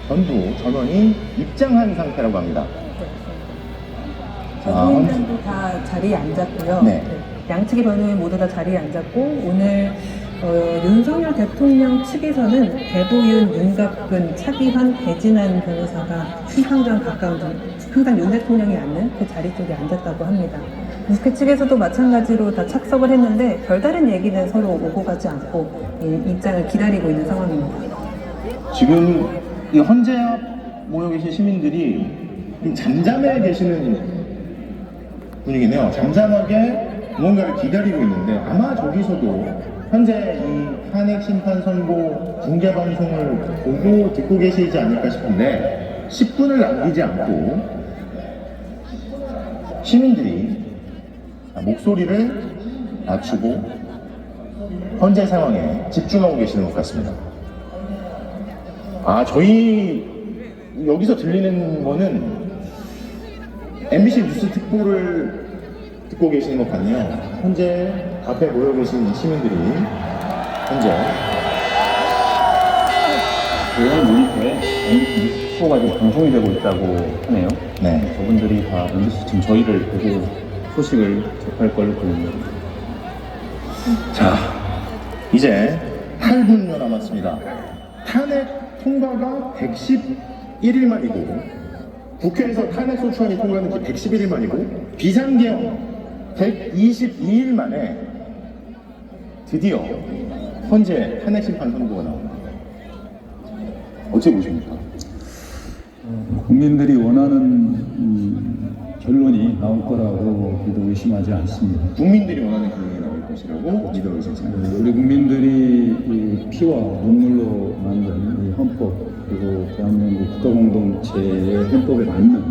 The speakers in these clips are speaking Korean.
전부 전원이 입장한 상태라고 합니다. 변호인단도 다 자리에 앉았고요. 네. 양측의 변호인 모두 다 자리에 앉았고, 오늘 윤석열 대통령 측에서는 배보윤, 윤갑근, 차기환, 배진환 변호사가 심상정 가까운 항상 윤 대통령이 앉는 그 자리 쪽에 앉았다고 합니다. 국회 측에서도 마찬가지로 다 착석을 했는데 별다른 얘기는 서로 오고 가지 않고 입장을 기다리고 있는 상황입니다. 지금 이 헌재 앞 모여 계신 시민들이 좀 잠잠해 계시는 분위기네요. 잠잠하게 무언가를 기다리고 있는데 아마 저기서도 현재 이 탄핵 심판 선고 중계 방송을 보고 듣고 계시지 않을까 싶은데 10분을 남기지 않고 시민들이 목소리를 낮추고 현재 상황에 집중하고 계시는 것 같습니다. 저희 여기서 들리는 거는 MBC 뉴스 특보를 듣고 계시는 것 같네요. 현재 앞에 모여 계신 시민들이 현재 의원 모니터에 MBC 뉴스 특보가 지금 방송이 되고 있다고 하네요. 네. 저분들이 다 MBC 지금 저희를 보고 소식을 접할 걸로 보입니다. 자, 이제 8분여 남았습니다. 탄핵 통과가 111일 만이고 국회에서 탄핵 소추안이 통과는 111일 만이고 비상계엄 122일 만에 드디어 현재 탄핵 심판 선고가 나옵니다. 어떻게 보십니까? 국민들이 원하는 결론이 나올 거라고 저도 의심하지 않습니다. 국민들이 원하는 결론이 나올 것이라고 믿어 의심합니다. 우리 국민들이 이 피와 눈물로 만든 이 헌법, 그리고 대한민국 국가공동체의 헌법에 맞는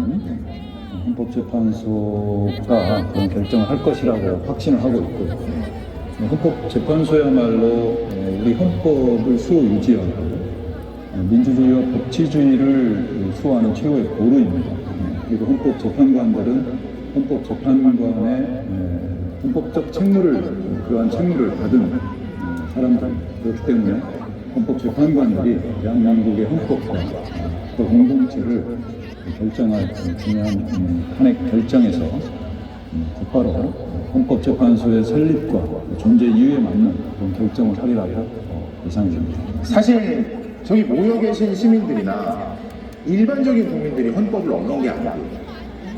헌법재판소가 그런 결정을 할 것이라고 확신을 하고 있고, 헌법재판소야말로 우리 헌법을 수호유지하고 민주주의와 법치주의를 수호하는 최고의 보루입니다. 그리고 헌법재판관들은 헌법재판관의 헌법적 그러한 책무를 받은 사람들, 그렇기 때문에 헌법재판관들이 대한민국의 헌법과 또 공동체를 결정할 중요한 탄핵 결정에서 곧바로 헌법재판소의 설립과 존재 이유에 맞는 그런 결정을 하리라고 예상이 됩니다. 사실 저기 모여 계신 시민들이나 일반적인 국민들이 헌법을 어긴 게 아니고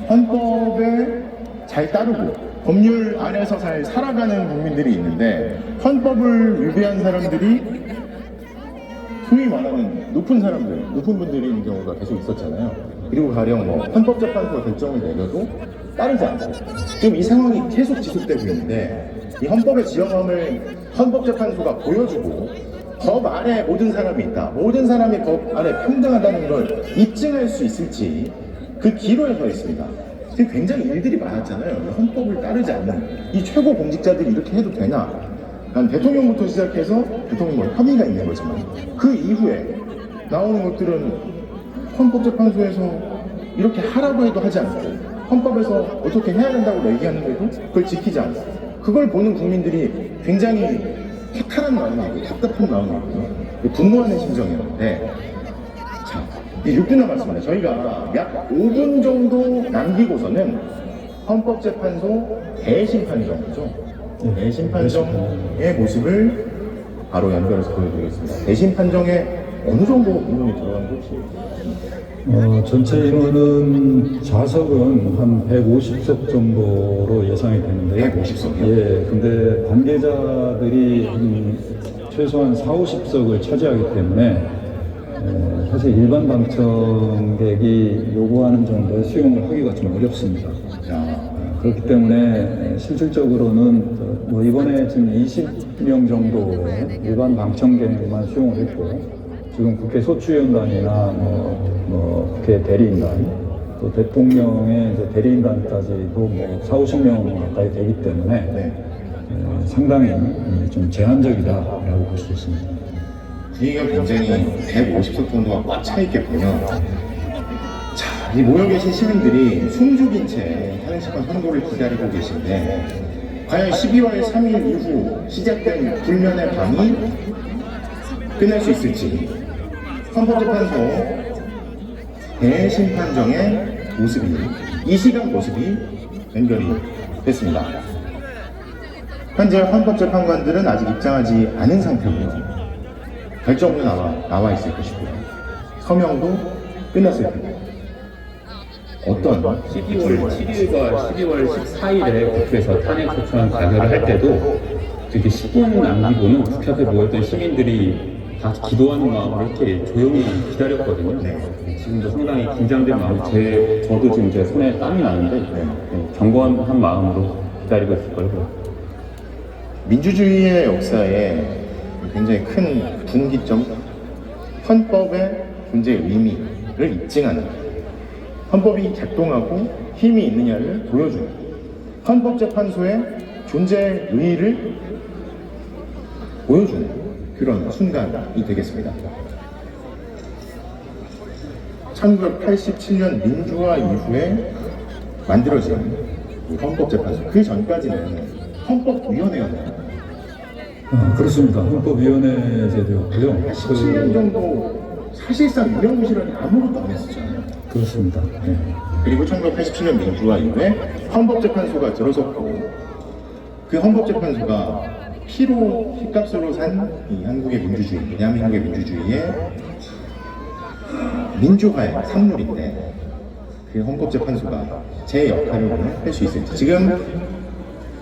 헌법에 잘 따르고 법률 안에서 잘 살아가는 국민들이 있는데 헌법을 위배한 사람들이 소위 말하는 높은 분들인 경우가 계속 있었잖아요. 그리고 가령 헌법재판소가 결정을 내려도 따르지 않고 지금 이 상황이 계속 지속되고 있는데 이 헌법의 지형함을 헌법재판소가 보여주고 법 안에 모든 사람이 있다, 모든 사람이 법 안에 평등하다는 걸 입증할 수 있을지 그 기로에 서 있습니다. 지금 굉장히 일들이 많았잖아요. 헌법을 따르지 않는 이 최고 공직자들이 이렇게 해도 되나? 난 대통령부터 시작해서 대통령 협의가 있는 거지만 그 이후에 나오는 것들은 헌법재판소에서 이렇게 하라고 해도 하지 않고 헌법에서 어떻게 해야 된다고 얘기하는데도 그걸 지키지 않고 그걸 보는 국민들이 굉장히 허탈한 마음이고 답답한 마음이고 분노하는 심정이었는데 자, 이제 6분 남았습니다. 저희가 약 5분 정도 남기고서는 헌법재판소 대심판정이죠. 대심판정의 모습을 바로 연결해서 보여드리겠습니다. 대심판정에 어느 정도 인원이 들어가는지 혹시? 전체 인원은 좌석은 한 150석 정도로 예상이 되는데요. 150석이요? 예, 근데 관계자들이 최소한 40~50석을 차지하기 때문에 사실 일반 방청객이 요구하는 정도의 수용을 하기가 좀 어렵습니다. 그렇기 때문에 실질적으로는 이번에 지금 20명 정도의 일반 방청객만 수용을 했고 지금 국회 소추위원단이나 국회 대리인단 또 대통령의 이제 대리인단까지도 40~50명 가까이 되기 때문에 상당히 좀 제한적이다라고 볼 수 있습니다. 분위기가 굉장히 150석 정도가 꽉 차 있겠군요. 자, 이 모여 계신 시민들이 숨죽인 채 탄핵심판 선고를 기다리고 계신데 과연 12월 3일 이후 시작된 불면의 밤이 끝날 수 있을지 헌법재판소 대심판정의 모습이, 이 시각 모습이 연결이 됐습니다. 현재 헌법재판관들은 아직 입장하지 않은 상태고요. 결정은 나와 있을 것이고요. 서명도 끝났을 테고. 어떤 12월 14일에 국회에서 탄핵 소추안 가결을 할 때도 이렇게 10분 남기고는 국회 앞에 모였던 시민들이 다 기도하는 마음으로 이렇게 조용히 기다렸거든요. 네. 지금도 상당히 긴장된 마음으로 저도 지금 제 손에 땀이 나는데 경건한 마음으로 기다리고 있을 거예요. 민주주의의 역사에 굉장히 큰 분기점, 헌법의 존재의 의미를 입증하는, 헌법이 작동하고 힘이 있느냐를 보여주는, 헌법재판소의 존재의 의의를 보여주는 그런 순간이 되겠습니다. 1987년 민주화 이후에 만들어진 이 헌법재판소, 그 전까지는 헌법위원회였나요? 그렇습니다. 헌법위원회 제도였고요. 17년 정도 사실상 유명무실하게 아무것도 안 했었잖아요. 그렇습니다. 네. 그리고 1987년 민주화 이후에 헌법재판소가 들어섰고, 그 헌법재판소가 피로 피값으로 산 이 한국의 민주주의, 대한민국의 민주주의의 민주화의 산물인데, 그 헌법재판소가 제 역할을 오늘 할 수 있을지. 지금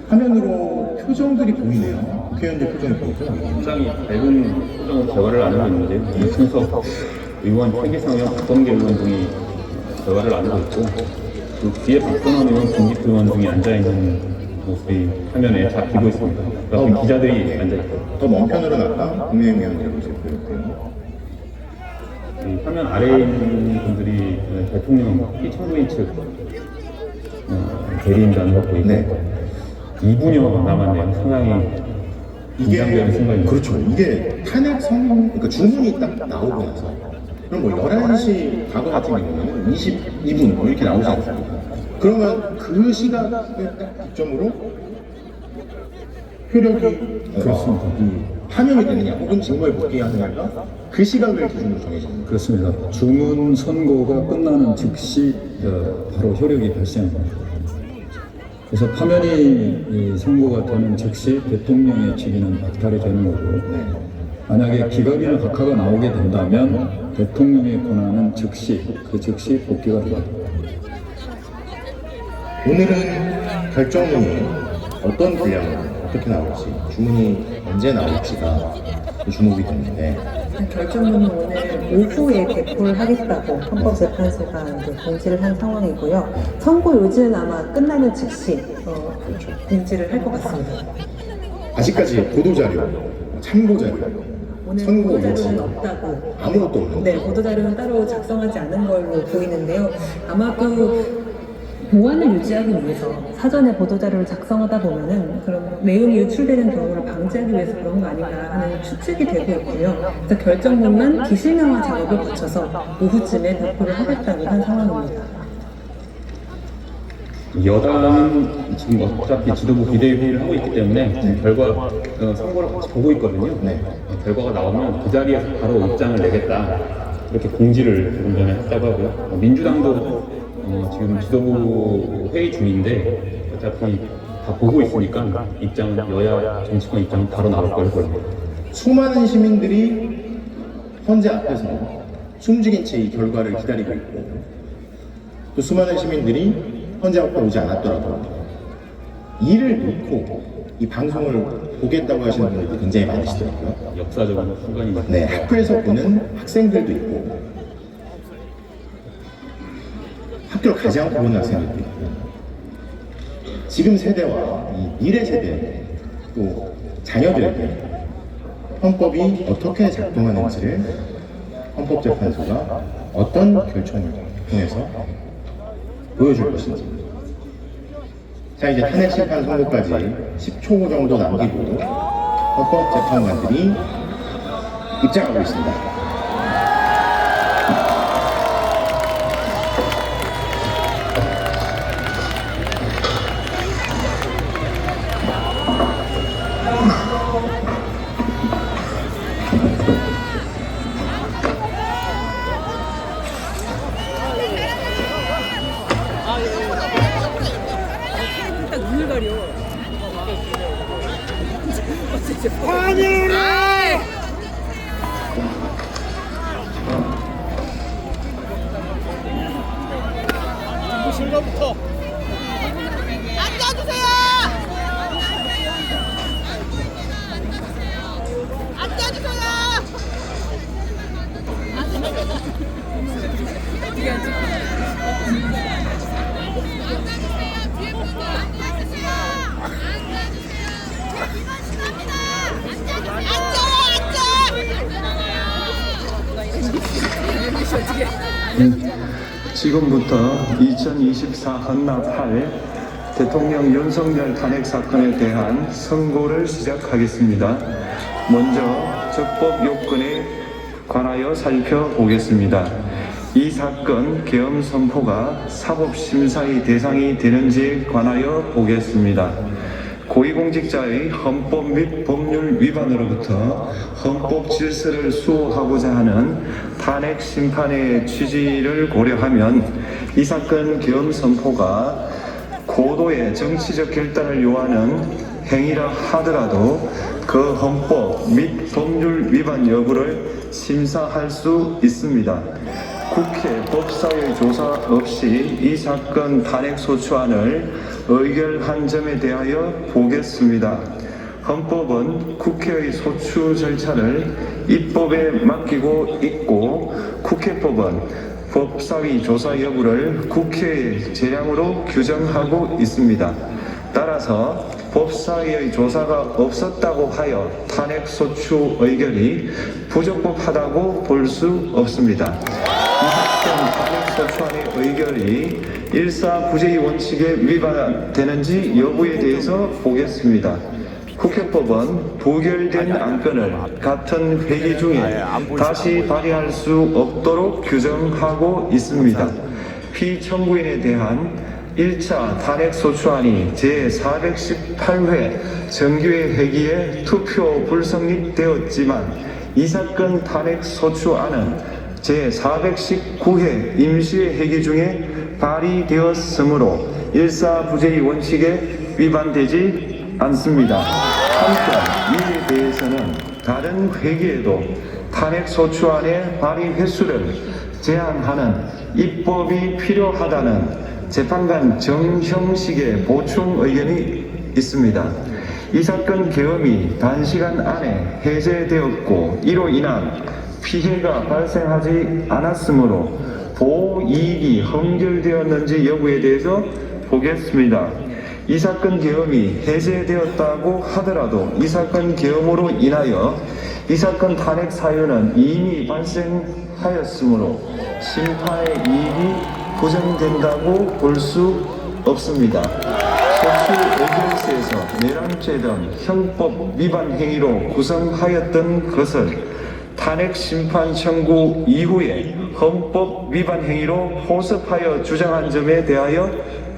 화면으로 표정들이 보이네요. 국회의원들 표정이 보이죠? 상당히 밝은 표정으로 대화를 나누고 있는데 이준석 의원, 최기상현, 박범계 의원 등이 대화를 나누고 있고, 그 뒤에 박선원 의원, 김기태 의원 등이 앉아있는 모습이 화면에 잡히고 있습니다. 그 앞에 기자들이 앉아있고, 더 먼 편으로 나가 국민의힘 의원들의 모습이 보였고요. 이 화면 아래에 있는 분들이 대통령 피청구인 측 대리인단으로 보이고, 네. 2분여 남았네요. 상당히 긴장되는 순간입니다. 그렇죠. 이게 탄핵 선언, 그러니까 주문이 딱 나오고 나서, 그럼 뭐 11시 과거 같은 경우는 22분 뭐 이렇게 나오지 않습니까? 그러면 그 시각을 딱 기점으로 효력이 그렇습니다. 파면이 되느냐 혹은 직무에 복귀하느냐가 그 시각을 기준으로 정해집니다. 그렇습니다. 주문 선고가 끝나는 즉시 바로 효력이 발생합니다. 그래서 파면이 선고가 되는 즉시 대통령의 직위는 박탈이 되는 거고, 만약에 기각이나 각하가 나오게 된다면 대통령의 권한은 즉시 복귀가 됩니다. 오늘은 결정문이 어떤 분량으로 어떻게 나올지, 주문이 언제 나올지가 주목이 되는데, 결정문은 오늘 오후에 개표를 하겠다고 헌법재판소가 이제 공지를 한 상황이고요. 선고 요지는 아마 끝나는 즉시 공지를 할 것 같습니다. 아직까지 보도자료, 참고자료, 오늘 선고 요지 보도자료는 없다고. 아무것도 없는 네, 보도자료는 따로 작성하지 않은 걸로 보이는데요. 아마 그 보안을 유지하기 위해서 사전에 보도자료를 작성하다 보면은 그런 내용이 유출되는 경우를 방지하기 위해서 그런 거 아닌가 하는 추측이 되고 있고요. 그래서 결정문만 기실명화 작업을 거쳐서 오후쯤에 발표를 하겠다고 한 상황입니다. 여당은 지금 어차피 지도부 비대위를 하고 있기 때문에 지금 결과 선거를 같이 보고 있거든요. 네. 결과가 나오면 그 자리에서 바로 입장을 내겠다, 이렇게 공지를 조금 전에 했다고 하고요. 민주당도 지금 지도부 회의 중인데 어차피 다 보고 있으니까 입장은, 여야 정치권 입장은 바로 나올 걸 보입니다. 수많은 시민들이 헌재 앞에서 숨죽인 채 이 결과를 기다리고 있고, 또 수많은 시민들이 헌재 앞에 오지 않았더라도 이를 믿고 이 방송을 보겠다고 하시는 분들도 굉장히 많으시더라고요. 역사적인 순간입니다. 네, 학교에서 보는 학생들도 있고, 학교를 가지 않고 보는 학생들도 있고, 지금 세대와 이 미래 세대, 또 자녀들에게 헌법이 어떻게 작동하는지를 헌법재판소가 어떤 결정을 통해서 보여줄 것인지. 자, 이제 탄핵 심판 선고까지 10초 정도 남기고 헌법재판관들이 입장하고 있습니다. 앉아주세요. 앉아주세요. 지금부터 2024 헌납 8 대통령 윤석열 탄핵 사건에 대한 선고를 시작하겠습니다. 먼저 적법 요건에 관하여 살펴보겠습니다. 이 사건 계엄 선포가 사법심사의 대상이 되는지에 관하여 보겠습니다. 고위공직자의 헌법 및 법률 위반으로부터 헌법 질서를 수호하고자 하는 탄핵 심판의 취지를 고려하면 이 사건 계엄 선포가 고도의 정치적 결단을 요하는 행위라 하더라도 그 헌법 및 법률 위반 여부를 심사할 수 있습니다. 국회 법사위 조사 없이 이 사건 탄핵 소추안을 의결한 점에 대하여 보겠습니다. 헌법은 국회의 소추 절차를 입법에 맡기고 있고 국회법은 법사위 조사 여부를 국회의 재량으로 규정하고 있습니다. 따라서 법사위의 조사가 없었다고 하여 탄핵 소추 의결이 부적법하다고 볼 수 없습니다. 이 사건 탄핵 소추안의 의결이 일사부재의 원칙에 위반되는지 여부에 대해서 보겠습니다. 국회법은 부결된 안건을 같은 회기 중에 다시 발의할 수 없도록 규정하고 있습니다. 피청구인에 대한 1차 탄핵소추안이 제418회 정기회 회기에 투표 불성립되었지만 이 사건 탄핵소추안은 제419회 임시회 회기 중에 발의되었으므로 일사부재의 원칙에 위반되지 않습니다. 한편 이에 대해서는 다른 회기에도 탄핵소추안의 발의 횟수를 제한하는 입법이 필요하다는 재판관 정형식의 보충 의견이 있습니다. 이 사건 계엄이 단시간 안에 해제되었고 이로 인한 피해가 발생하지 않았으므로 보호이익이 헌결되었는지 여부에 대해서 보겠습니다. 이 사건 계엄이 해제되었다고 하더라도 이 사건 계엄으로 인하여 이 사건 탄핵 사유는 이미 발생하였으므로 심판의 이익이 부정된다고 볼 수 없습니다. 소추 의결서에서 내란죄 등 형법 위반 행위로 구성하였던 것을 탄핵 심판 청구 이후에 헌법 위반 행위로 포섭하여 주장한 점에 대하여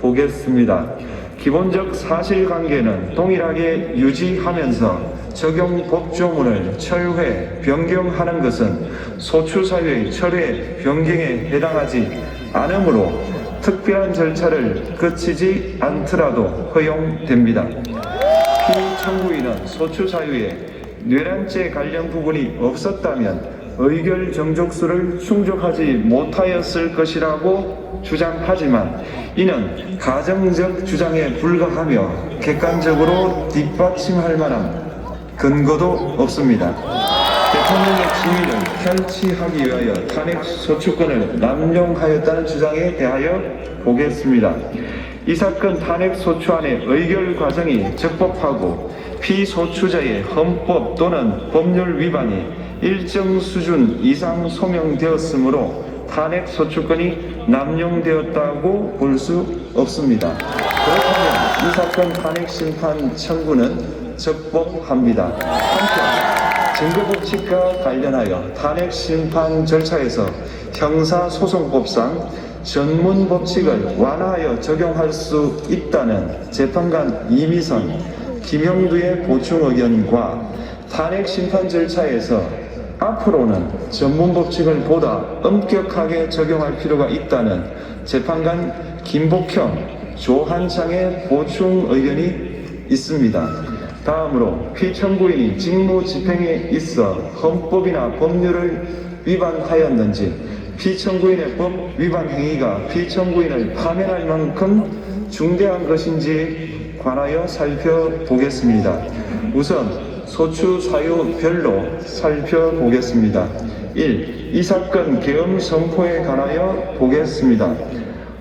보겠습니다. 기본적 사실관계는 동일하게 유지하면서 적용 법조문을 철회, 변경하는 것은 소추사유의 철회, 변경에 해당하지 않으므로 특별한 절차를 거치지 않더라도 허용됩니다. 피청구인은 소추사유에 뇌란죄 관련 부분이 없었다면 의결 정족수를 충족하지 못하였을 것이라고 주장하지만 이는 가정적 주장에 불과하며 객관적으로 뒷받침할 만한 근거도 없습니다. 대통령의 지위를 편취하기 위하여 탄핵 소추권을 남용하였다는 주장에 대하여 보겠습니다. 이 사건 탄핵 소추안의 의결 과정이 적법하고 피소추자의 헌법 또는 법률 위반이 일정 수준 이상 소명되었으므로 탄핵 소추권이 남용되었다고 볼 수 없습니다. 그렇다면 이 사건 탄핵 심판 청구는 적법합니다. 한편 증거법칙과 관련하여 탄핵 심판 절차에서 형사소송법상 전문 법칙을 완화하여 적용할 수 있다는 재판관 이미선, 김형두의 보충 의견과 탄핵 심판 절차에서 앞으로는 전문 법칙을 보다 엄격하게 적용할 필요가 있다는 재판관 김복형, 조한창의 보충 의견이 있습니다. 다음으로 피청구인이 직무 집행에 있어 헌법이나 법률을 위반하였는지 피청구인의 법 위반 행위가 피청구인을 파면할 만큼 중대한 것인지에 관하여 살펴보겠습니다. 우선 소추 사유별로 살펴보겠습니다. 1. 이 사건 계엄 선포에 관하여 보겠습니다.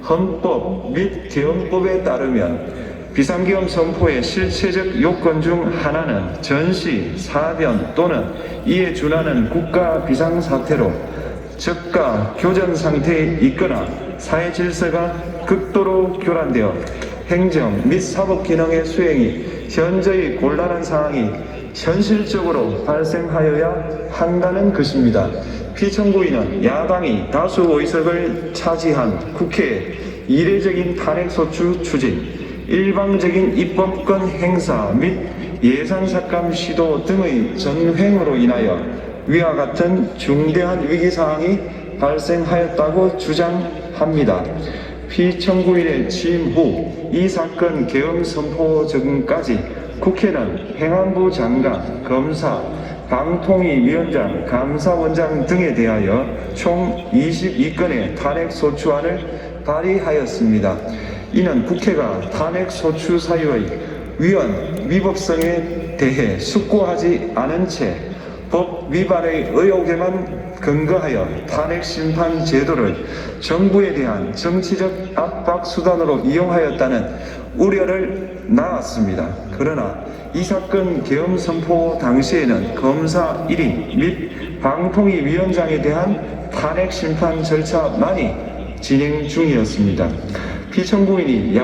헌법 및 계엄법에 따르면 비상계엄 선포의 실체적 요건 중 하나는 전시, 사변 또는 이에 준하는 국가 비상사태로 저가 교전 상태에 있거나 사회 질서가 극도로 교란되어 행정 및 사법 기능의 수행이 현저히 곤란한 상황이 현실적으로 발생하여야 한다는 것입니다. 피청구인은 야당이 다수 의석을 차지한 국회의 이례적인 탄핵소추 추진, 일방적인 입법권 행사 및 예산삭감 시도 등의 전횡으로 인하여 위와 같은 중대한 위기사항이 발생하였다고 주장합니다. 피청구인의 취임 후 이 사건 계엄 선포 전까지 국회는 행안부 장관, 검사, 방통위위원장, 감사원장 등에 대하여 총 22건의 탄핵소추안을 발의하였습니다. 이는 국회가 탄핵소추 사유의 위헌, 위법성에 대해 숙고하지 않은 채 법 위반의 의혹에만 근거하여 탄핵심판 제도를 정부에 대한 정치적 압박 수단으로 이용하였다는 우려를 낳았습니다. 그러나 이 사건 계엄 선포 당시에는 검사 1인 및 방통위 위원장에 대한 탄핵 심판 절차만이 진행 중이었습니다. 피청구인이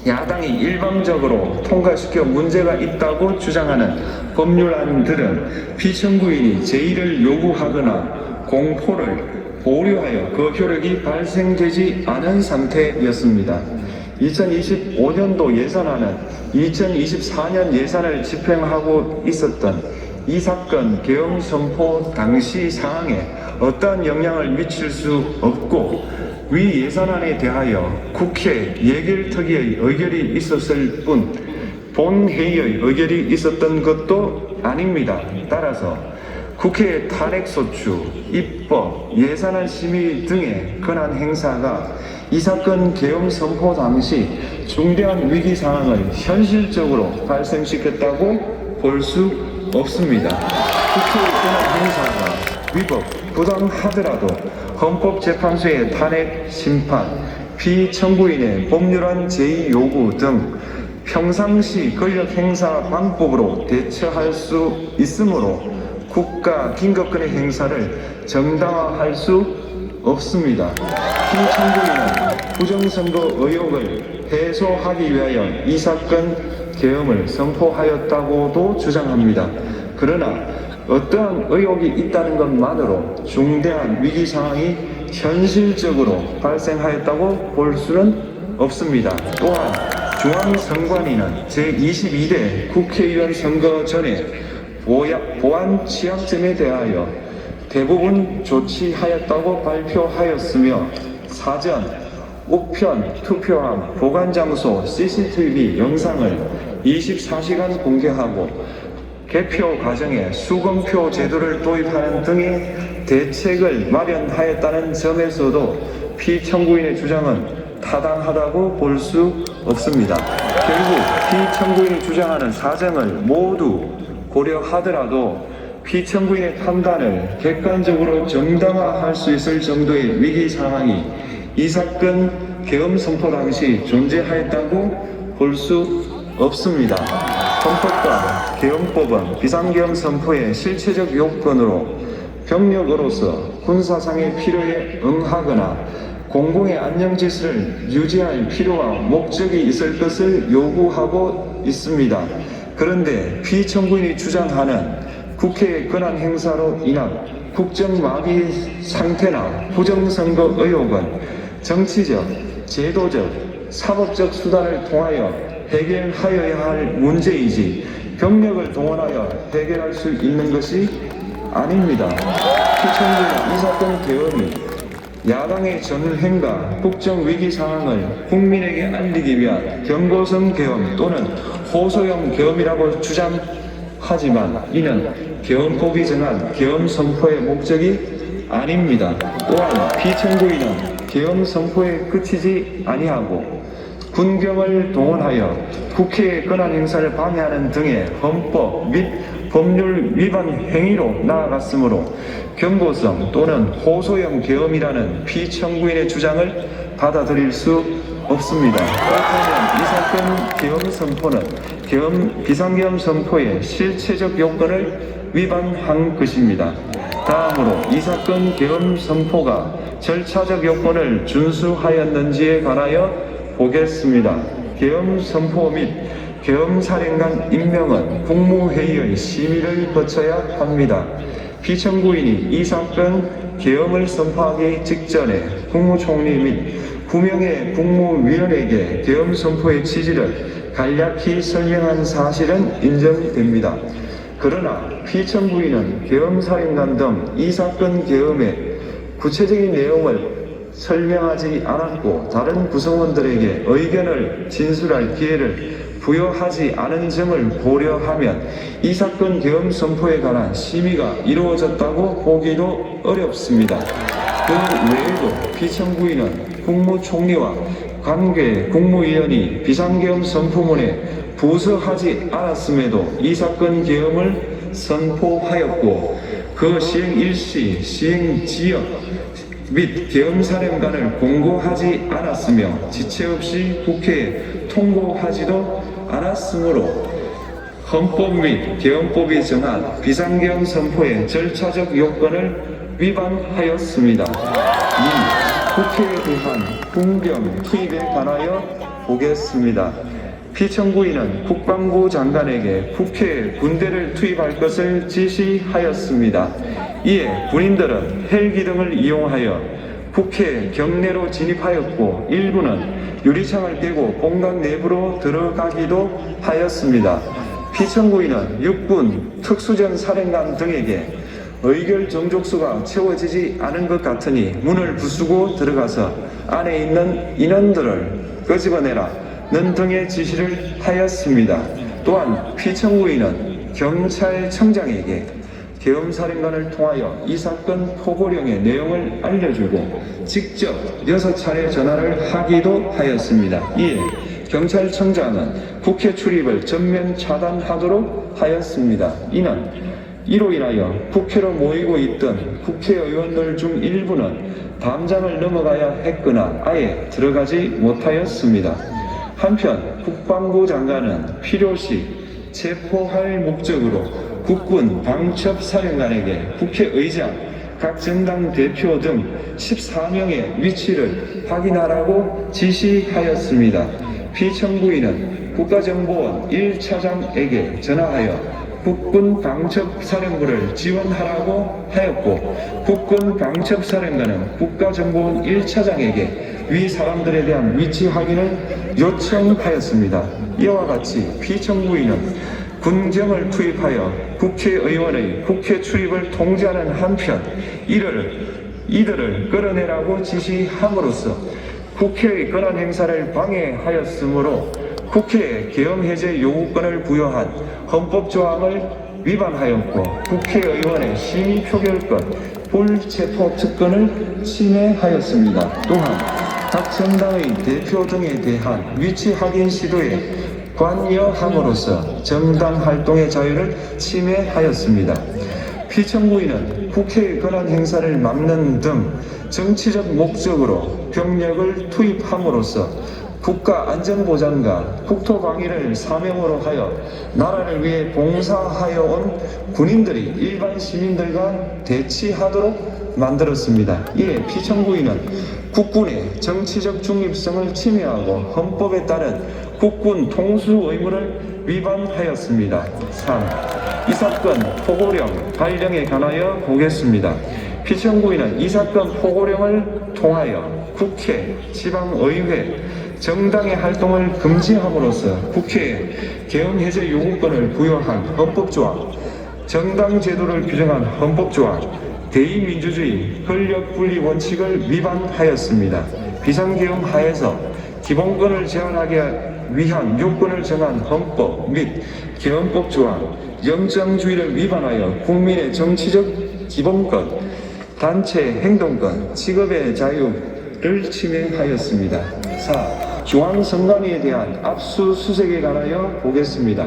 야당이 일방적으로 통과시켜 문제가 있다고 주장하는 법률안들은 피청구인이 제의를 요구하거나 공포를 보류하여 그 효력이 발생되지 않은 상태였습니다. 2025년도 예산안은 2024년 예산을 집행하고 있었던 이 사건 계엄 선포 당시 상황에 어떠한 영향을 미칠 수 없고 위 예산안에 대하여 국회 예결특위의 의결이 있었을 뿐 본회의의 의결이 있었던 것도 아닙니다. 따라서 국회의 탄핵소추, 입법, 예산안 심의 등의 권한 행사가 이 사건 계엄 선포 당시 중대한 위기 상황을 현실적으로 발생시켰다고 볼 수 없습니다. 국회의 권한 행사가 위법, 부당하더라도 헌법재판소의 탄핵 심판, 피청구인의 법률안 제의 요구 등 평상시 권력 행사 방법으로 대처할 수 있으므로 국가 긴급권의 행사를 정당화할 수 없습니다. 피청구인은 부정선거 의혹을 해소하기 위하여 이 사건 계엄을 선포하였다고도 주장합니다. 그러나 어떠한 의혹이 있다는 것만으로 중대한 위기 상황이 현실적으로 발생하였다고 볼 수는 없습니다. 또한 중앙선관위는 제22대 국회의원 선거 전에 보안 취약점에 대하여 대부분 조치하였다고 발표하였으며 사전, 우편, 투표함, 보관장소, CCTV 영상을 24시간 공개하고 개표 과정에 수검표 제도를 도입하는 등의 대책을 마련하였다는 점에서도 피청구인의 주장은 타당하다고 볼 수 없습니다. 결국 피청구인이 주장하는 사정을 모두 고려하더라도 피청구인의 판단을 객관적으로 정당화할 수 있을 정도의 위기 상황이 이 사건 계엄 선포 당시 존재하였다고 볼 수 없습니다. 헌법과 계엄법은 비상계엄 선포의 실체적 요건으로 병력으로서 군사상의 필요에 응하거나 공공의 안녕 질서를 유지할 필요와 목적이 있을 것을 요구하고 있습니다. 그런데 피청구인이 주장하는 국회의 권한 행사로 인한 국정마비 상태나 부정선거 의혹은 정치적, 제도적, 사법적 수단을 통하여 해결하여야 할 문제이지 병력을 동원하여 해결할 수 있는 것이 아닙니다. 피청구인은 이 사건 계엄이 야당의 전횡과 국정위기 상황을 국민에게 알리기 위한 경고성 계엄 또는 호소형 계엄이라고 주장하지만 이는 계엄법이 정한 계엄 선포의 목적이 아닙니다. 또한 피청구인은 계엄 선포에 그치지 아니하고 군경을 동원하여 국회의 권한 행사를 방해하는 등의 헌법 및 법률 위반 행위로 나아갔으므로 경고성 또는 호소형 계엄이라는 피청구인의 주장을 받아들일 수 없습니다. 그렇다면 이 사건 계엄 선포는 비상계엄 선포의 실체적 요건을 위반한 것입니다. 다음으로 이 사건 계엄 선포가 절차적 요건을 준수하였는지에 관하여 보겠습니다. 계엄 선포 및 계엄 사령관 임명은 국무회의의 심의를 거쳐야 합니다. 피청구인이 이 사건 계엄을 선포하기 직전에 국무총리 및 9명의 국무위원에게 계엄 선포의 취지를 간략히 설명한 사실은 인정됩니다. 그러나 피청구인은 계엄사령관 등 이 사건 계엄의 구체적인 내용을 설명하지 않았고 다른 구성원들에게 의견을 진술할 기회를 부여하지 않은 점을 고려하면 이 사건 계엄 선포에 관한 심의가 이루어졌다고 보기도 어렵습니다. 그 외에도 피청구인은 국무총리와 관계 국무위원이 비상계엄 선포문에 부서하지 않았음에도 이 사건 계엄을 선포하였고 그 시행 일시, 시행 지역 및 계엄사령관을 공고하지 않았으며 지체 없이 국회에 통보하지도 않았으므로 헌법 및 계엄법이 정한 비상계엄 선포의 절차적 요건을 위반하였습니다. 2. 국회에 대한 군경 투입에 관하여 보겠습니다. 피청구인은 국방부 장관에게 국회에 군대를 투입할 것을 지시하였습니다. 이에 군인들은 헬기 등을 이용하여 국회 경내로 진입하였고 일부는 유리창을 깨고 공간 내부로 들어가기도 하였습니다. 피청구인은 육군 특수전 사령관 등에게 의결 정족수가 채워지지 않은 것 같으니 문을 부수고 들어가서 안에 있는 인원들을 끄집어내라 는 등의 지시를 하였습니다. 또한 피청구인은 경찰청장에게 계엄사령관을 통하여 이 사건 포고령의 내용을 알려주고 직접 6차례 전화를 하기도 하였습니다. 이에 경찰청장은 국회 출입을 전면 차단하도록 하였습니다. 이로 인하여 국회로 모이고 있던 국회의원들 중 일부는 담장을 넘어가야 했거나 아예 들어가지 못하였습니다. 한편 국방부 장관은 필요시 체포할 목적으로 국군 방첩사령관에게 국회의장, 각 정당 대표 등 14명의 위치를 확인하라고 지시하였습니다. 피청구인은 국가정보원 1차장에게 전화하여 국군 방첩사령부를 지원하라고 하였고 국군 방첩사령관은 국가정보원 1차장에게 위 사람들에 대한 위치 확인을 요청하였습니다. 이와 같이 피청구인은 군경을 투입하여 국회의원의 국회 출입을 통제하는 한편 이들을 끌어내라고 지시함으로써 국회의 권한 행사를 방해하였으므로 국회에 계엄 해제 요구권을 부여한 헌법 조항을 위반하였고 국회의원의 심의 표결권, 불체포 특권을 침해하였습니다. 또한 각 정당의 대표 등에 대한 위치 확인 시도에 관여함으로써 정당 활동의 자유를 침해하였습니다. 피청구인은 국회의 권한 행사를 막는 등 정치적 목적으로 병력을 투입함으로써 국가안전보장과 국토방위를 사명으로 하여 나라를 위해 봉사하여 온 군인들이 일반 시민들과 대치하도록 만들었습니다. 이에 피청구인은 국군의 정치적 중립성을 침해하고 헌법에 따른 국군 통수 의무를 위반하였습니다. 3. 이 사건 포고령 발령에 관하여 보겠습니다. 피청구인은 이 사건 포고령을 통하여 국회, 지방의회, 정당의 활동을 금지함으로써 국회에 계엄 해제 요구권을 부여한 헌법조항, 정당제도를 규정한 헌법조항, 대의민주주의, 권력분리 원칙을 위반하였습니다. 비상계엄 하에서 기본권을 제한하기 위한 요건을 정한 헌법 및 계엄법 조항, 영장주의를 위반하여 국민의 정치적 기본권, 단체 행동권, 직업의 자유를 침해하였습니다. 4. 중앙선관위에 대한 압수수색에 관하여 보겠습니다.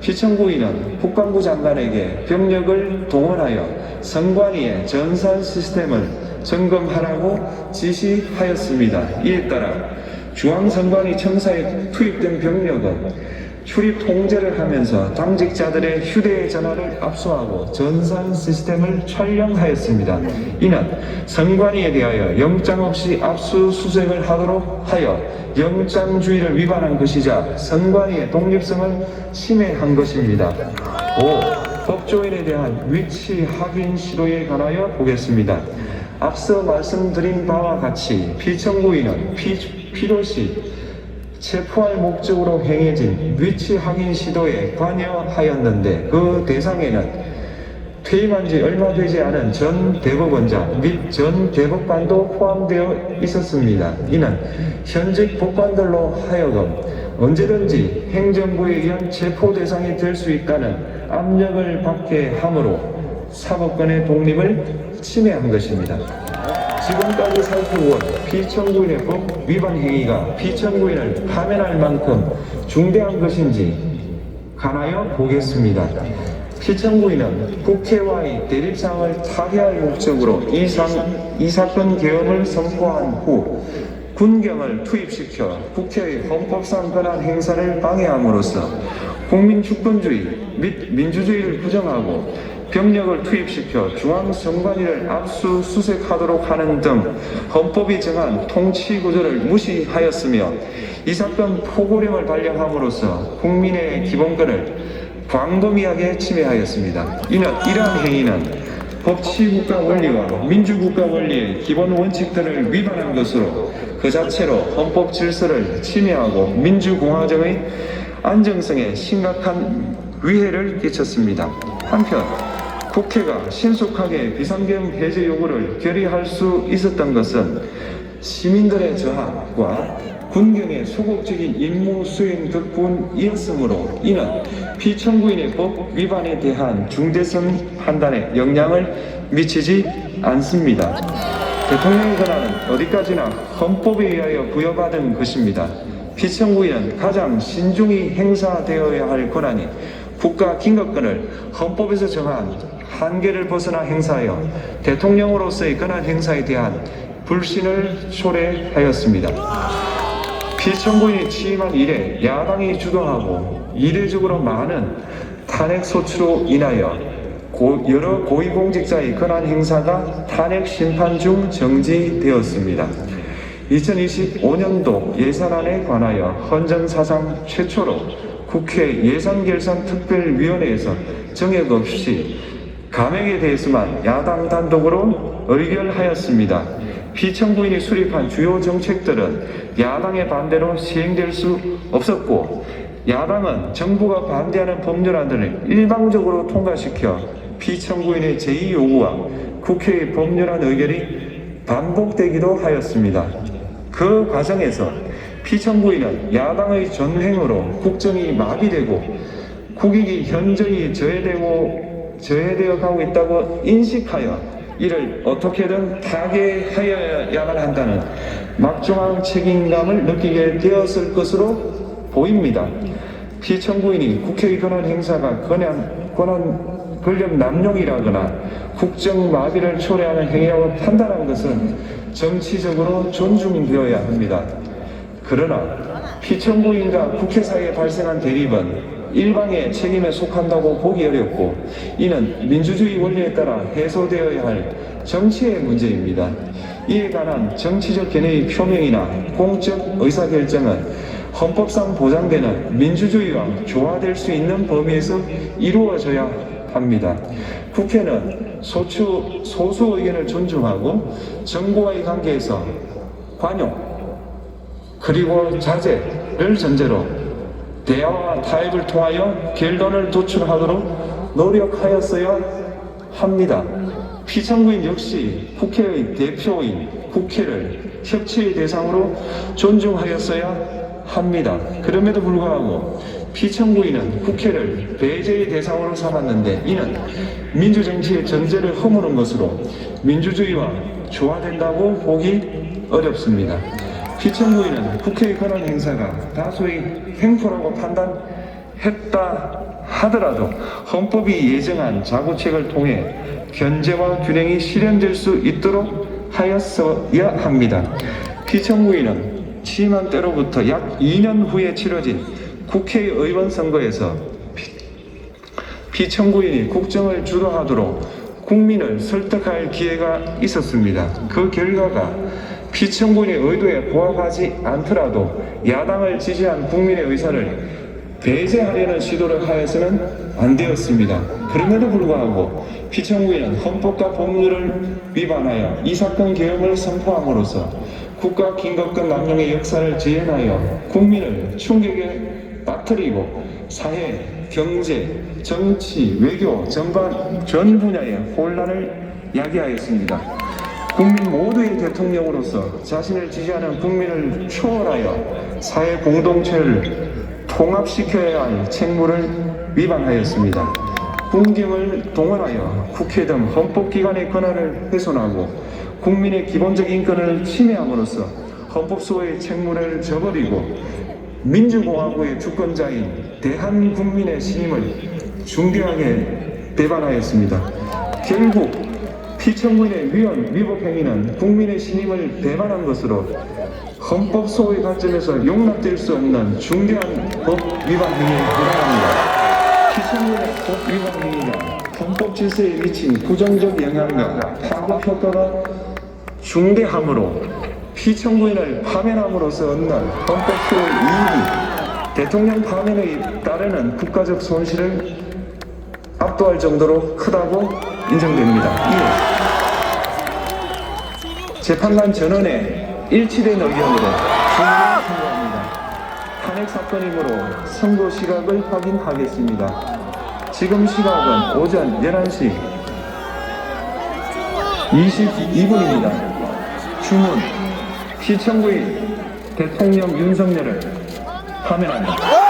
피청구인은 국방부 장관에게 병력을 동원하여 선관위의 전산 시스템을 점검하라고 지시하였습니다. 이에 따라 중앙선관위 청사에 투입된 병력은 출입 통제를 하면서 당직자들의 휴대전화를 압수하고 전산 시스템을 촬영하였습니다. 이는 선관위에 대하여 영장 없이 압수수색을 하도록 하여 영장주의를 위반한 것이자 선관위의 독립성을 침해한 것입니다. 5. 법조인에 대한 위치 확인 시도에 관하여 보겠습니다. 앞서 말씀드린 바와 같이 피청구인은 필요시 체포할 목적으로 행해진 위치 확인 시도에 관여하였는데 그 대상에는 퇴임한 지 얼마 되지 않은 전 대법원장 및 전 대법관도 포함되어 있었습니다. 이는 현직 법관들로 하여금 언제든지 행정부에 의한 체포 대상이 될 수 있다는 압력을 받게 하므로 사법권의 독립을 침해한 것입니다. 지금까지 살펴본 피청구인의 법 위반 행위가 피청구인을 파면할 만큼 중대한 것인지 관하여 보겠습니다. 피청구인은 국회와의 대립상을 타개할 목적으로 이 사건 계엄을 선포한 후 군경을 투입시켜 국회의 헌법상 권한 행사를 방해함으로써 국민 주권주의 및 민주주의를 부정하고 병력을 투입시켜 중앙선관위를 압수수색하도록 하는 등 헌법이 정한 통치구조를 무시하였으며 이 사건 포고령을 발령함으로써 국민의 기본권을 광범위하게 침해하였습니다. 이러한 행위는 법치국가 원리와 민주국가 원리의 기본 원칙들을 위반한 것으로 그 자체로 헌법 질서를 침해하고 민주공화정의 안정성에 심각한 위해를 끼쳤습니다. 한편 국회가 신속하게 비상계엄 해제 요구를 결의할 수 있었던 것은 시민들의 저항과 군경의 소극적인 임무 수행 덕분이었으므로 이는 피청구인의 법 위반에 대한 중대성 판단에 영향을 미치지 않습니다. 대통령의 권한은 어디까지나 헌법에 의하여 부여받은 것입니다. 피청구인은 가장 신중히 행사되어야 할 권한이 국가 긴급권을 헌법에서 정한 한계를 벗어나 행사하여 대통령으로서의 권한 행사에 대한 불신을 초래하였습니다. 피청구인이 취임한 이래 야당이 주도하고 이례적으로 많은 탄핵 소추로 인하여 여러 고위공직자의 권한 행사가 탄핵 심판 중 정지되었습니다. 2025년도 예산안에 관하여 헌정사상 최초로 국회 예산결산특별위원회에서 정액 없이 감액에 대해서만 야당 단독으로 의결하였습니다. 피청구인이 수립한 주요 정책들은 야당의 반대로 시행될 수 없었고 야당은 정부가 반대하는 법률안들을 일방적으로 통과시켜 피청구인의 제2 요구와 국회의 법률안 의결이 반복되기도 하였습니다. 그 과정에서 피청구인은 야당의 전횡으로 국정이 마비되고 국익이 현저히 저해되어 가고 있다고 인식하여 이를 어떻게든 타개하여야만 한다는 막중한 책임감을 느끼게 되었을 것으로 보입니다. 피청구인이 국회의 권한 행사가 권력 남용이라거나 국정 마비를 초래하는 행위라고 판단한 것은 정치적으로 존중되어야 합니다. 그러나 피청구인과 국회 사이에 발생한 대립은 일방의 책임에 속한다고 보기 어렵고 이는 민주주의 원리에 따라 해소되어야 할 정치의 문제입니다. 이에 관한 정치적 견해의 표명이나 공적 의사결정은 헌법상 보장되는 민주주의와 조화될 수 있는 범위에서 이루어져야 합니다. 국회는 소수 의견을 존중하고 정부와의 관계에서 관용 그리고 자제를 전제로 대화와 타협을 통하여 결론을 도출하도록 노력하였어야 합니다. 피청구인 역시 국회의 대표인 국회를 협치의 대상으로 존중하였어야 합니다. 그럼에도 불구하고 피청구인은 국회를 배제의 대상으로 삼았는데 이는 민주정치의 전제를 허무는 것으로 민주주의와 조화된다고 보기 어렵습니다. 피청구인은 국회의 권한 행사가 다수의 횡포라고 판단했다 하더라도 헌법이 예정한 자구책을 통해 견제와 균형이 실현될 수 있도록 하였어야 합니다. 피청구인은 취임한 때로부터 약 2년 후에 치러진 국회의원 선거에서 피청구인이 국정을 주도하도록 국민을 설득할 기회가 있었습니다. 그 결과가 피청구인의 의도에 부합하지 않더라도 야당을 지지한 국민의 의사를 배제하려는 시도를 하여서는 안 되었습니다. 그럼에도 불구하고 피청구인은 헌법과 법률을 위반하여 이 사건 계엄을 선포함으로써 국가 긴급권 남용의 역사를 재현하여 국민을 충격에 빠뜨리고 사회, 경제, 정치, 외교 전반 전 분야의 혼란을 야기하였습니다. 국민 모두의 대통령으로서 자신을 지지하는 국민을 초월하여 사회 공동체를 통합시켜야 할 책무를 위반하였습니다. 국경을 동원하여 국회 등 헌법기관의 권한을 훼손하고 국민의 기본적 인권을 침해함으로써 헌법소의 책무를 저버리고 민주공화국의 주권자인 대한국민의 신임을 중대하게 배반하였습니다. 결국 피청구인의 위법 행위는 국민의 신임을 배반한 것으로 헌법소의 관점에서 용납될 수 없는 중대한 법 위반 행위에 해당합니다. 피청구인의 법 위반 행위가 헌법 질서에 미친 부정적 영향과 파급 효과가 중대하므로 피청구인을 파면함으로써 얻는 헌법소의 이익이 대통령 파면에 따르는 국가적 손실을 압도할 정도로 크다고 인정됩니다. 이에 재판관 전원의 일치된 의견으로 중형을 선고합니다. 탄핵 사건이므로 선고 시각을 확인하겠습니다. 지금 시각은 오전 11시 22분입니다. 주문 피청구인 대통령 윤석열을 파면합니다.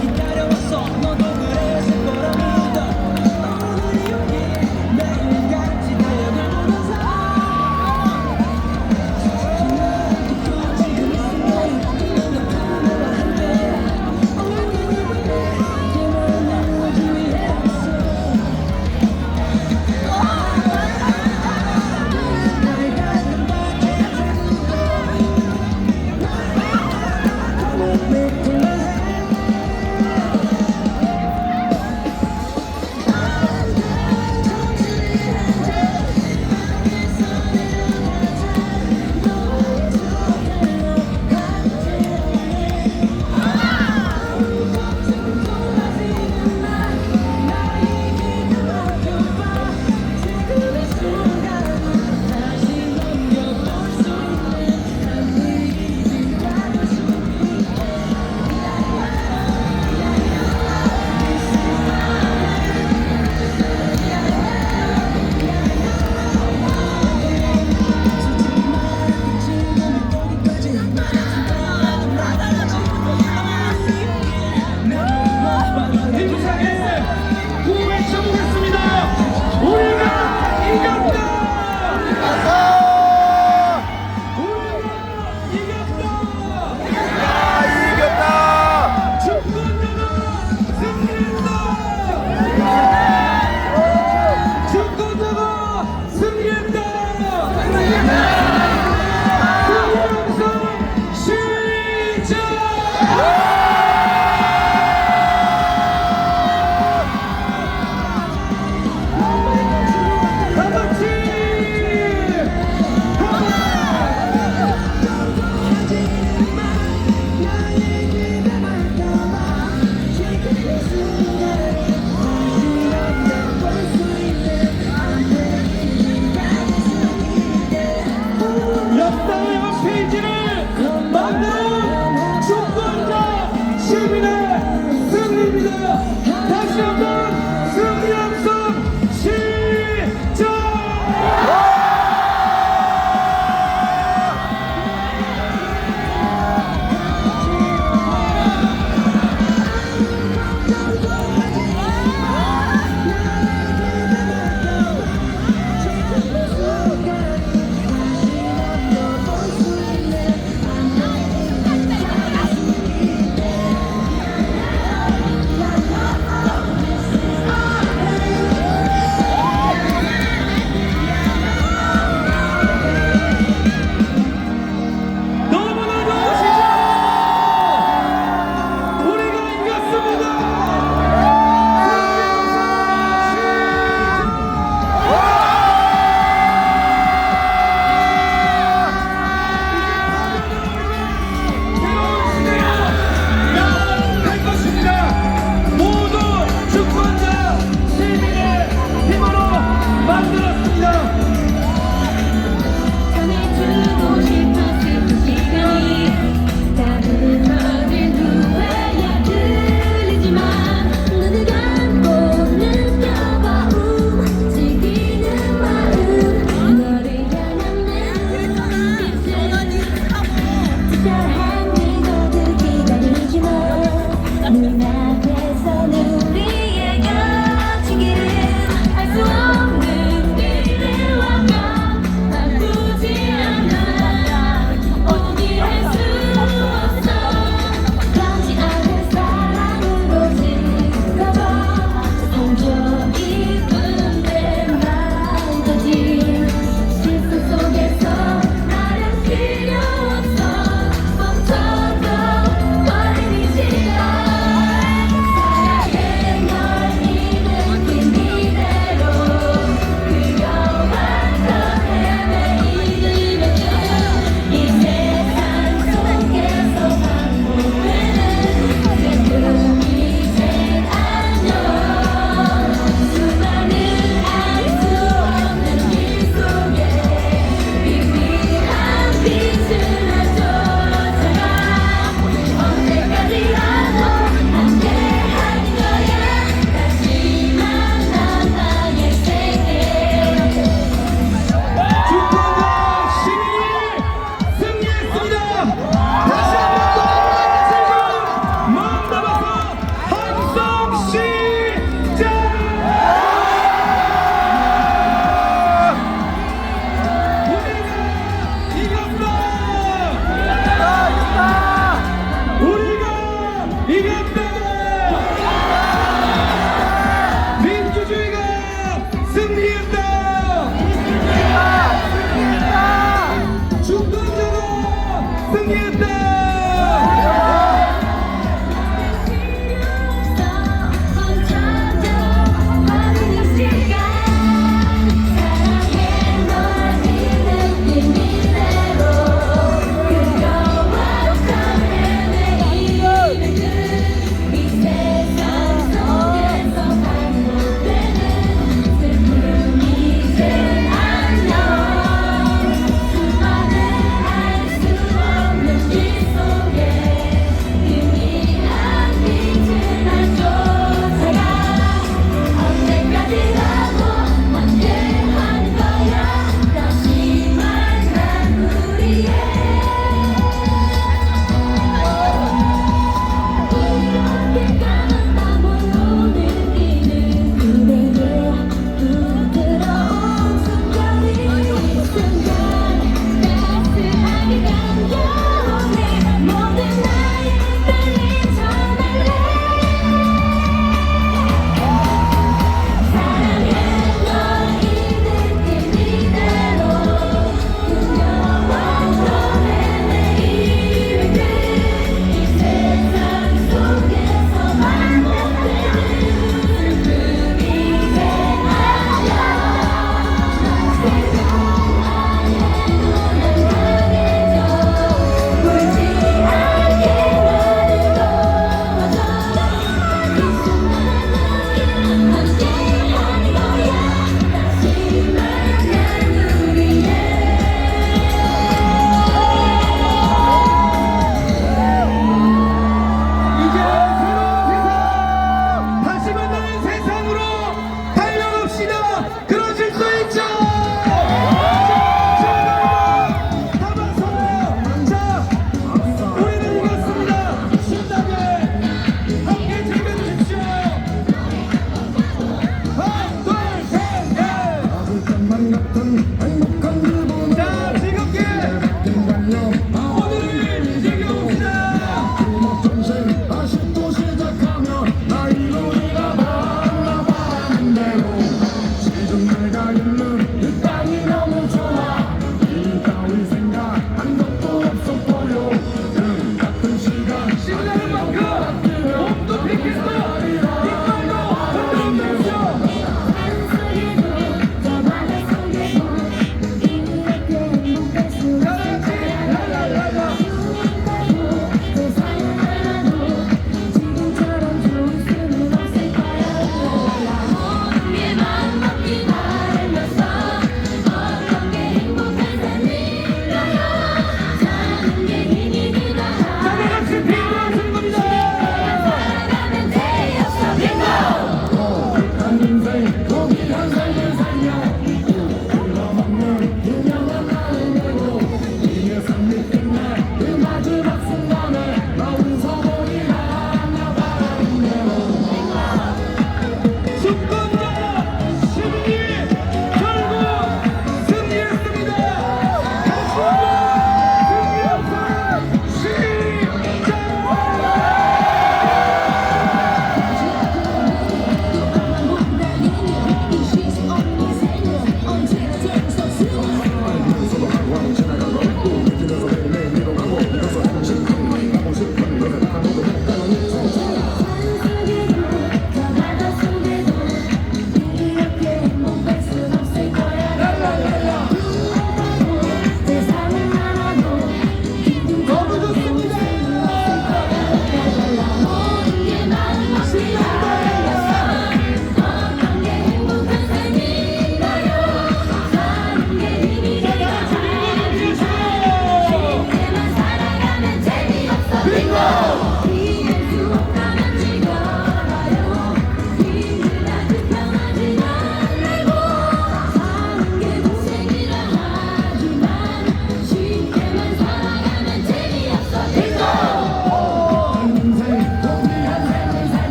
기다려왔어 너도 그래서 한 믿어도 기다리지만 눈앞에서는 우리의 곁이기를 알 수 없는 미래와 바꾸지 않아 포기할 수 없어 가지 않을 사랑으로 지켜봐 상처 입은 내 마음까지 실수 속에서 나를 필요 없어 멈춰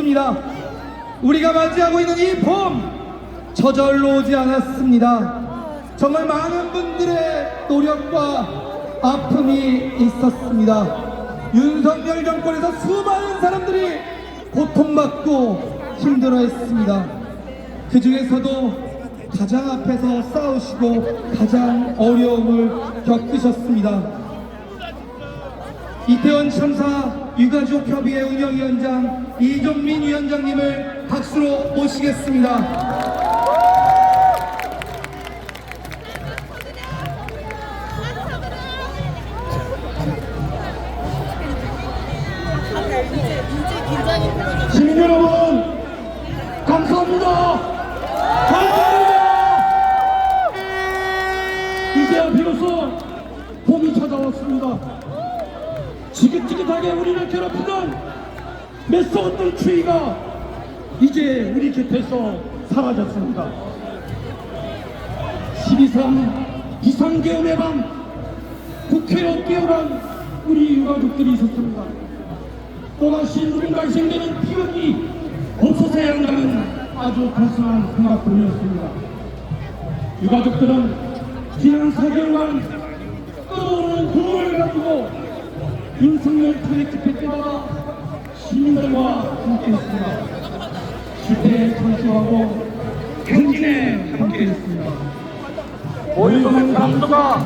없습니다. 우리가 맞이하고 있는 이 봄 저절로 오지 않았습니다. 정말 많은 분들의 노력과 아픔이 있었습니다. 윤석열 정권에서 수많은 사람들이 고통받고 힘들어했습니다. 그 중에서도 가장 앞에서 싸우시고 가장 어려움을 겪으셨습니다. 이태원 참사 유가족협의회 운영위원장 이종민 위원장님을 박수로 모시겠습니다. 시민 여러분, 감사합니다. 이제야 비로소 봄이 찾아왔습니다. 지긋지긋하게 우리를 괴롭히던 메꿔왔던 추위가 이제 우리 곁에서 사라졌습니다. 12.3 비상계엄의 밤 국회로 뛰어간 우리 유가족들이 있었습니다. 또다시 누군가의 생명은 기억이 없어서야 한다는 아주 단순한 생각뿐이었습니다. 유가족들은 지난 4개월간 끓어오르는 분노를 가지고 윤석열 탄핵 집회 때마다 시민들과 함께했습니다. 실패에 참수하고 행진에 함께했습니다. 보이는 강도가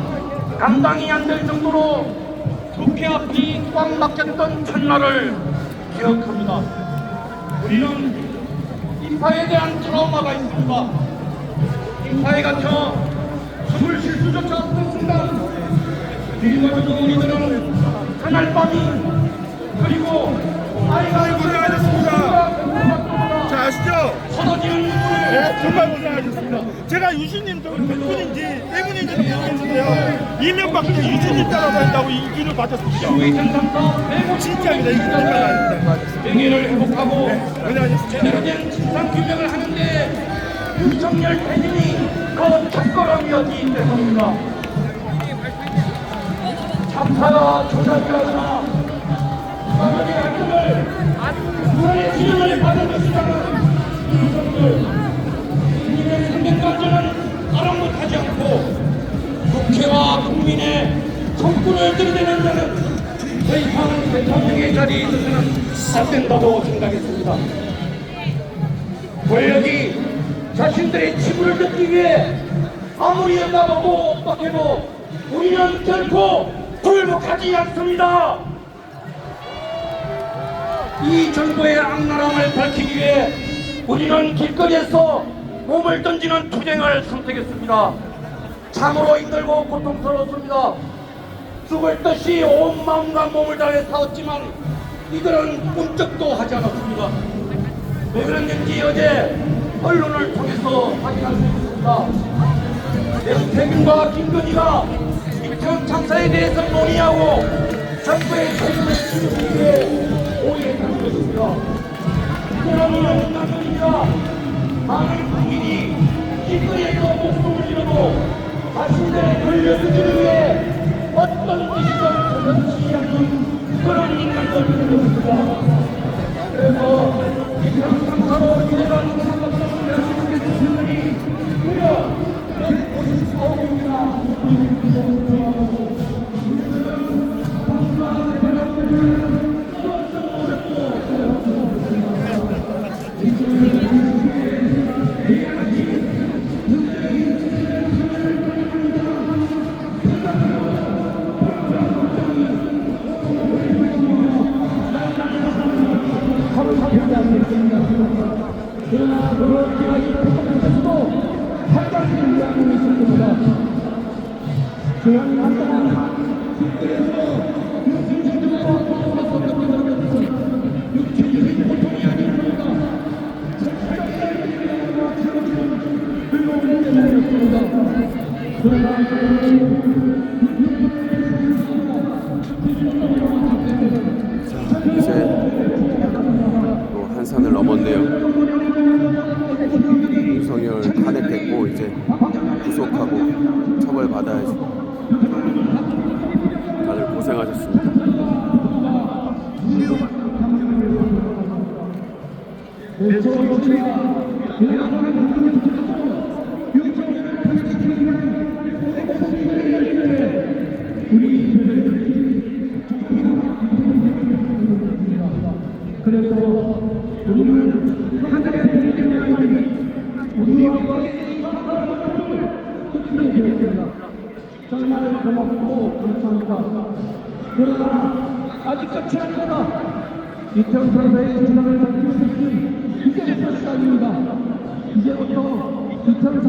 감당이 안 될 정도로 국회 앞이 꽉 막혔던 첫날을 기억합니다. 우리는 인파에 대한 트라우마가 있습니다. 인파에 갇혀 숨을 쉴 수조차 없는 순간 그리고 우리들은 그날 밤이 그리고 아이가 고생하셨습니다. 자, 아시죠? 터지는 눈물을 네, 정말 고생하셨습니다. 제가 유신님 덕분인지 때문인지 모르겠는데요. 이명박 때 유신님 따라다닌다고 인기를 받았습니다. 진짜입니다. 이게 정말 아닙니다. 명예를 회복하고 고생하셨습니다. 제대로 된 진상 규명을 하는데 윤석열 대진이 그 첫걸음이었기 때문입니다. 참사가 조작이라거나 사람의 활동을 누구의 지령을 받은 것이라는 윤석열 국민의 생명관절은 아랑곳하지 않고 국회와 국민의 정권을 들이대는 자는 더 이상 대통령의 자리에 있어서는 안 된다고 생각했습니다. 권력이 자신들의 지분을 듣기 위해 아무리 연답하고 엇박해도 우리는 결코 굴복하지 않습니다. 이 정부의 악랄함을 밝히기 위해 우리는 길거리에서 몸을 던지는 투쟁을 선택했습니다. 참으로 힘들고 고통스러웠습니다. 죽을 듯이 온 마음과 몸을 다해 싸웠지만 이들은 꿈쩍도 하지 않았습니다. 왜 그랬는지 어제 언론을 통해서 확인할 수 있습니다. 명태균과 김건희가 이태원 참사에 대해서 논의하고 정부의 책임을 지기 위해 오해한 것입니다. 이들은 이런 남편입니다. 많은 국민이 길거리에서 목숨을 잃어도 자신들의 권력을 지키기 위해 어떤 짓을 저지르지 않는 그런 인간들이 되었습니다. 그래서 이태원 참사로 일어난 대한민국의 주민들이 무려 159명이나 그러나 그렇게 하기 때문에도 한가지 이야기를 있습니다. 지난 한동안 그래서 육체적인 고통이 아닙니다. 불법을 때문이었습니다. 이제 또 한산을 넘었네요. 윤석열 탄핵됐고 이제 구속하고 처벌받아야지. 다들 고생하셨습니다. 정말 고맙고 감사합니다. 그러나 아직 끝이 아닙니다. 이태원 선사의 진앙을 밝힐 수 있는 이제부터 시작입니다. 이제부터